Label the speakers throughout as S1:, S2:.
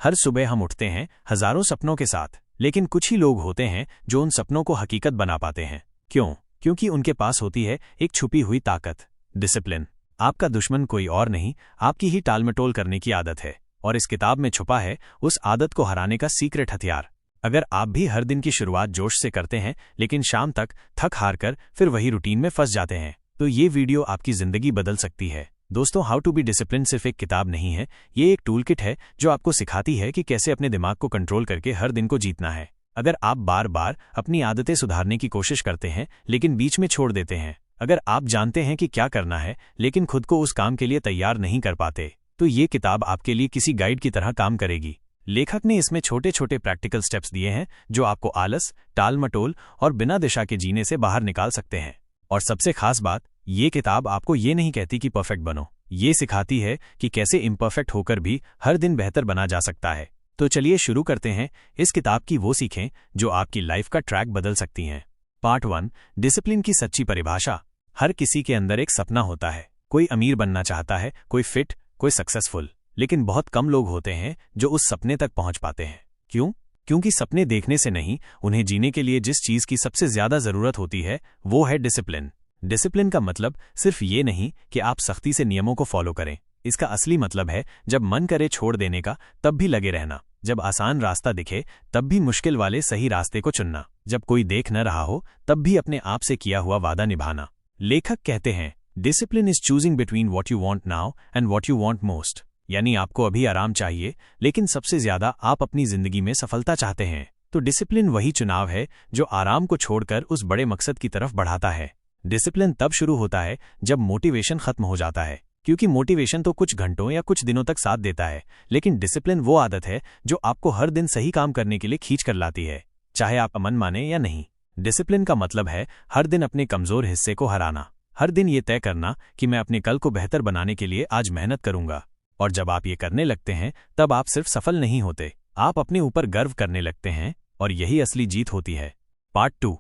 S1: हर सुबह हम उठते हैं हजारों सपनों के साथ, लेकिन कुछ ही लोग होते हैं जो उन सपनों को हकीकत बना पाते हैं। क्यों? क्योंकि उनके पास होती है एक छुपी हुई ताकत, डिसिप्लिन। आपका दुश्मन कोई और नहीं, आपकी ही टालमटोल करने की आदत है, और इस किताब में छुपा है उस आदत को हराने का सीक्रेट हथियार। अगर आप भी हर दिन की शुरुआत जोश से करते हैं लेकिन शाम तक थक हार कर फिर वही रूटीन में फंस जाते हैं, तो ये वीडियो आपकी जिंदगी बदल सकती है। दोस्तों, हाउ टू बी डिसिप्लिन सिर्फ एक किताब नहीं है, ये एक टूल किट है जो आपको सिखाती है कि कैसे अपने दिमाग को कंट्रोल करके हर दिन को जीतना है। अगर आप बार बार अपनी आदतें सुधारने की कोशिश करते हैं लेकिन बीच में छोड़ देते हैं, अगर आप जानते हैं कि क्या करना है लेकिन खुद को उस काम के लिए तैयार नहीं कर पाते, तो ये किताब आपके लिए किसी गाइड की तरह काम करेगी। लेखक ने इसमें छोटे छोटे प्रैक्टिकल स्टेप्स दिए हैं जो आपको आलस, टाल-मटोल और बिना दिशा के जीने से बाहर निकाल सकते हैं। और सबसे खास बात, ये किताब आपको ये नहीं कहती कि परफेक्ट बनो, ये सिखाती है कि कैसे इम्परफेक्ट होकर भी हर दिन बेहतर बना जा सकता है। तो चलिए शुरू करते हैं इस किताब की वो सीखें जो आपकी लाइफ का ट्रैक बदल सकती हैं। पार्ट 1, डिसिप्लिन की सच्ची परिभाषा। हर किसी के अंदर एक सपना होता है। कोई अमीर बनना चाहता है, कोई फिट, कोई सक्सेसफुल, लेकिन बहुत कम लोग होते हैं जो उस सपने तक पहुंच पाते हैं। क्यों? क्योंकि सपने देखने से नहीं, उन्हें जीने के लिए जिस चीज की सबसे ज्यादा जरूरत होती है वो है डिसिप्लिन। डिसिप्लिन का मतलब सिर्फ ये नहीं कि आप सख्ती से नियमों को फॉलो करें। इसका असली मतलब है जब मन करे छोड़ देने का तब भी लगे रहना, जब आसान रास्ता दिखे तब भी मुश्किल वाले सही रास्ते को चुनना, जब कोई देख न रहा हो तब भी अपने आप से किया हुआ वादा निभाना। लेखक कहते हैं, discipline is choosing between what you want now and what you want most. यानी आपको अभी आराम चाहिए लेकिन सबसे ज्यादा आप अपनी जिंदगी में सफलता चाहते हैं, तो डिसिप्लिन वही चुनाव है जो आराम को छोड़कर उस बड़े मकसद की तरफ बढ़ाता है। डिसिप्लिन तब शुरू होता है जब मोटिवेशन खत्म हो जाता है, क्योंकि मोटिवेशन तो कुछ घंटों या कुछ दिनों तक साथ देता है, लेकिन डिसिप्लिन वो आदत है जो आपको हर दिन सही काम करने के लिए खींच कर लाती है, चाहे आप मन माने या नहीं। डिसिप्लिन का मतलब है हर दिन अपने कमजोर हिस्से को हराना, हर दिन ये तय करना कि मैं अपने कल को बेहतर बनाने के लिए आज मेहनत करूंगा। और जब आप ये करने लगते हैं तब आप सिर्फ सफल नहीं होते, आप अपने ऊपर गर्व करने लगते हैं, और यही असली जीत होती है। पार्ट 2,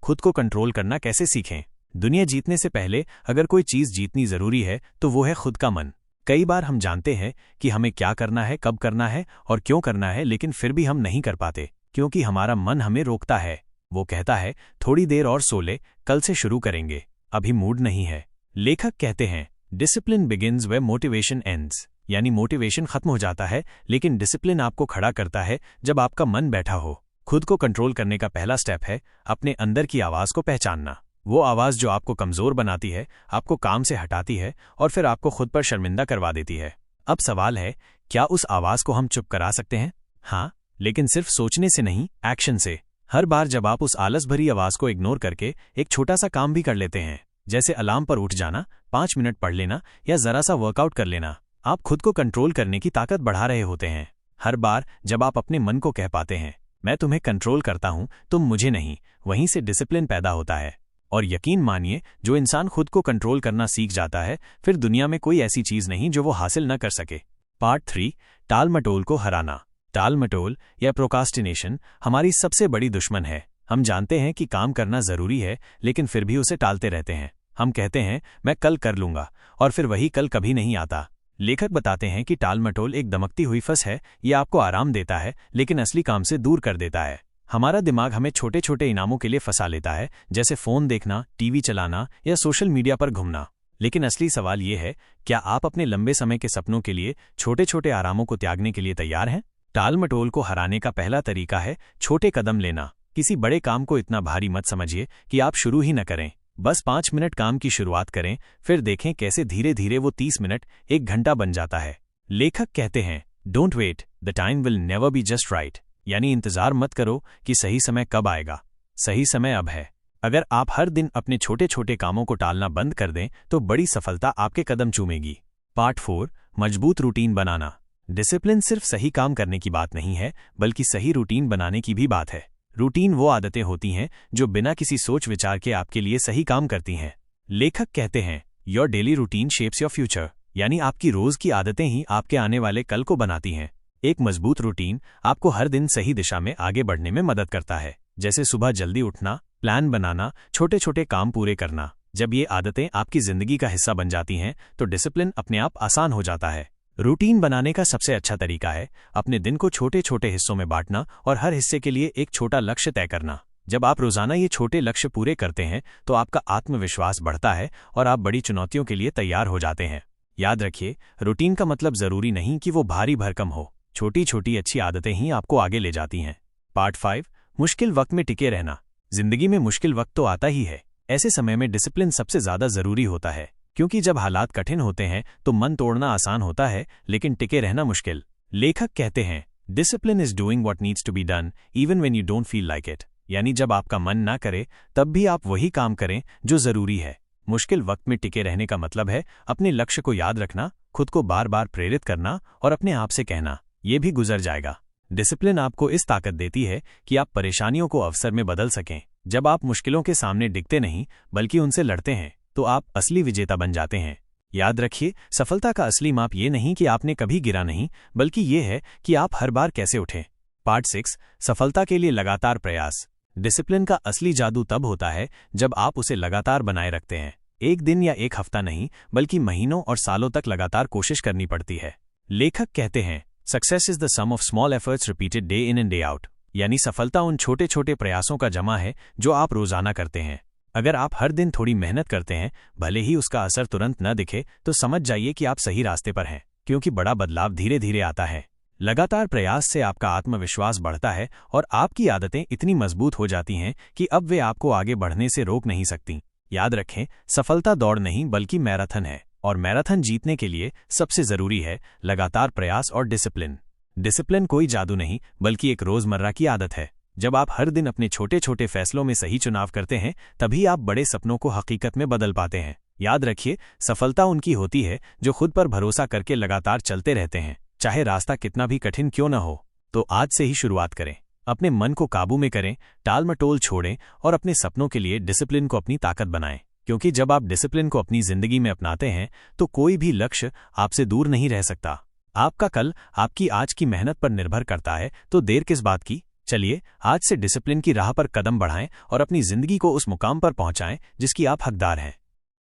S1: खुद को कंट्रोल करना कैसे सीखें। दुनिया जीतने से पहले अगर कोई चीज जीतनी जरूरी है तो वो है खुद का मन। कई बार हम जानते हैं कि हमें क्या करना है, कब करना है और क्यों करना है, लेकिन फिर भी हम नहीं कर पाते क्योंकि हमारा मन हमें रोकता है। वो कहता है थोड़ी देर और सो ले, कल से शुरू करेंगे, अभी मूड नहीं है। लेखक कहते हैं, discipline begins where motivation ends. यानी मोटिवेशन खत्म हो जाता है लेकिन डिसिप्लिन आपको खड़ा करता है जब आपका मन बैठा हो। खुद को कंट्रोल करने का पहला स्टेप है अपने अंदर की आवाज को पहचानना। वो आवाज जो आपको कमजोर बनाती है, आपको काम से हटाती है और फिर आपको खुद पर शर्मिंदा करवा देती है। अब सवाल है, क्या उस आवाज को हम चुप करा सकते हैं? हाँ, लेकिन सिर्फ सोचने से नहीं, एक्शन से। हर बार जब आप उस आलस भरी आवाज को इग्नोर करके एक छोटा सा काम भी कर लेते हैं, जैसे अलार्म पर उठ जाना, 5 मिनट पढ़ लेना या जरा सा वर्कआउट कर लेना, आप खुद को कंट्रोल करने की ताकत बढ़ा रहे होते हैं। हर बार जब आप अपने मन को कह पाते हैं, मैं तुम्हें कंट्रोल करता हूं, तुम मुझे नहीं, वहीं से डिसिप्लिन पैदा होता है। और यकीन मानिए, जो इंसान खुद को कंट्रोल करना सीख जाता है, फिर दुनिया में कोई ऐसी चीज नहीं जो वो हासिल न कर सके। पार्ट 3, टाल-मटोल को हराना। टाल-मटोल या प्रोकास्टिनेशन हमारी सबसे बड़ी दुश्मन है। हम जानते हैं कि काम करना जरूरी है लेकिन फिर भी उसे टालते रहते हैं। हम कहते हैं मैं कल कर लूंगा, और फिर वही कल कभी नहीं आता। लेखक बताते हैं कि टाल-मटोल एक दमकती हुई फंस है, ये आपको आराम देता है लेकिन असली काम से दूर कर देता है। हमारा दिमाग हमें छोटे छोटे इनामों के लिए फंसा लेता है, जैसे फोन देखना, टीवी चलाना या सोशल मीडिया पर घूमना। लेकिन असली सवाल ये है, क्या आप अपने लंबे समय के सपनों के लिए छोटे छोटे आरामों को त्यागने के लिए तैयार हैं? टाल-मटोल को हराने का पहला तरीका है छोटे कदम लेना। किसी बड़े काम को इतना भारी मत समझिए कि आप शुरू ही न करें। बस 5 मिनट काम की शुरुआत करें, फिर देखें कैसे धीरे धीरे वो 30 मिनट 1 घंटा बन जाता है। लेखक कहते हैं, don't wait, the time will never be just right. यानी इंतजार मत करो कि सही समय कब आएगा, सही समय अब है। अगर आप हर दिन अपने छोटे छोटे कामों को टालना बंद कर दें तो बड़ी सफलता आपके कदम चूमेगी। पार्ट 4, मजबूत रूटीन बनाना। डिसिप्लिन सिर्फ सही काम करने की बात नहीं है, बल्कि सही रूटीन बनाने की भी बात है। रूटीन वो आदतें होती हैं जो बिना किसी सोच विचार के आपके लिए सही काम करती हैं। लेखक कहते हैं, your daily routine shapes your future. यानी आपकी रोज की आदतें ही आपके आने वाले कल को बनाती हैं। एक मजबूत रूटीन आपको हर दिन सही दिशा में आगे बढ़ने में मदद करता है, जैसे सुबह जल्दी उठना, प्लान बनाना, छोटे छोटे काम पूरे करना। जब ये आदतें आपकी जिंदगी का हिस्सा बन जाती हैं तो डिसिप्लिन अपने आप आसान हो जाता है। रूटीन बनाने का सबसे अच्छा तरीका है अपने दिन को छोटे छोटे हिस्सों में बांटना और हर हिस्से के लिए एक छोटा लक्ष्य तय करना। जब आप रोजाना ये छोटे लक्ष्य पूरे करते हैं तो आपका आत्मविश्वास बढ़ता है और आप बड़ी चुनौतियों के लिए तैयार हो जाते हैं। याद रखिए, रूटीन का मतलब जरूरी नहीं कि वो भारी भरकम हो, छोटी छोटी अच्छी आदतें ही आपको आगे ले जाती हैं। पार्ट 5, मुश्किल वक्त में टिके रहना। जिंदगी में मुश्किल वक्त तो आता ही है, ऐसे समय में डिसिप्लिन सबसे ज्यादा जरूरी होता है, क्योंकि जब हालात कठिन होते हैं तो मन तोड़ना आसान होता है लेकिन टिके रहना मुश्किल। लेखक कहते हैं, discipline is doing what needs to be done even when you don't feel like it. यानी जब आपका मन ना करे तब भी आप वही काम करें जो जरूरी है। मुश्किल वक्त में टिके रहने का मतलब है अपने लक्ष्य को याद रखना, खुद को बार बार प्रेरित करना और अपने आप से कहना, ये भी गुजर जाएगा। डिसिप्लिन आपको इस ताकत देती है कि आप परेशानियों को अवसर में बदल सकें। जब आप मुश्किलों के सामने डिगते नहीं बल्कि उनसे लड़ते हैं तो आप असली विजेता बन जाते हैं। याद रखिए, सफलता का असली माप ये नहीं कि आपने कभी गिरा नहीं, बल्कि ये है कि आप हर बार कैसे उठे। पार्ट 6, सफलता के लिए लगातार प्रयास। डिसिप्लिन का असली जादू तब होता है जब आप उसे लगातार बनाए रखते हैं। एक दिन या एक हफ्ता नहीं, बल्कि महीनों और सालों तक लगातार कोशिश करनी पड़ती है। लेखक कहते हैं, success is the sum of small efforts repeated day in and day out. यानी सफलता उन छोटे छोटे प्रयासों का जमा है जो आप रोजाना करते हैं। अगर आप हर दिन थोड़ी मेहनत करते हैं, भले ही उसका असर तुरंत न दिखे, तो समझ जाइए कि आप सही रास्ते पर हैं, क्योंकि बड़ा बदलाव धीरे धीरे आता है। लगातार प्रयास से आपका आत्मविश्वास बढ़ता है और आपकी आदतें इतनी मजबूत हो जाती हैं कि अब वे आपको आगे बढ़ने से रोक नहीं सकती। याद रखें, सफलता दौड़ नहीं बल्कि मैराथन है, और मैराथन जीतने के लिए सबसे जरूरी है लगातार प्रयास और डिसिप्लिन। डिसिप्लिन कोई जादू नहीं, बल्कि एक रोजमर्रा की आदत है। जब आप हर दिन अपने छोटे छोटे फैसलों में सही चुनाव करते हैं, तभी आप बड़े सपनों को हकीकत में बदल पाते हैं। याद रखिए, सफलता उनकी होती है जो खुद पर भरोसा करके लगातार चलते रहते हैं, चाहे रास्ता कितना भी कठिन क्यों न हो। तो आज से ही शुरुआत करें, अपने मन को काबू में करें, टाल मटोल छोड़ें और अपने सपनों के लिए डिसिप्लिन को अपनी ताकत बनाएं। क्योंकि जब आप डिसिप्लिन को अपनी जिंदगी में अपनाते हैं तो कोई भी लक्ष्य आपसे दूर नहीं रह सकता। आपका कल आपकी आज की मेहनत पर निर्भर करता है, तो देर किस बात की। चलिए आज से डिसिप्लिन की राह पर कदम बढ़ाएं और अपनी जिंदगी को उस मुकाम पर पहुंचाएं जिसकी आप हकदार हैं।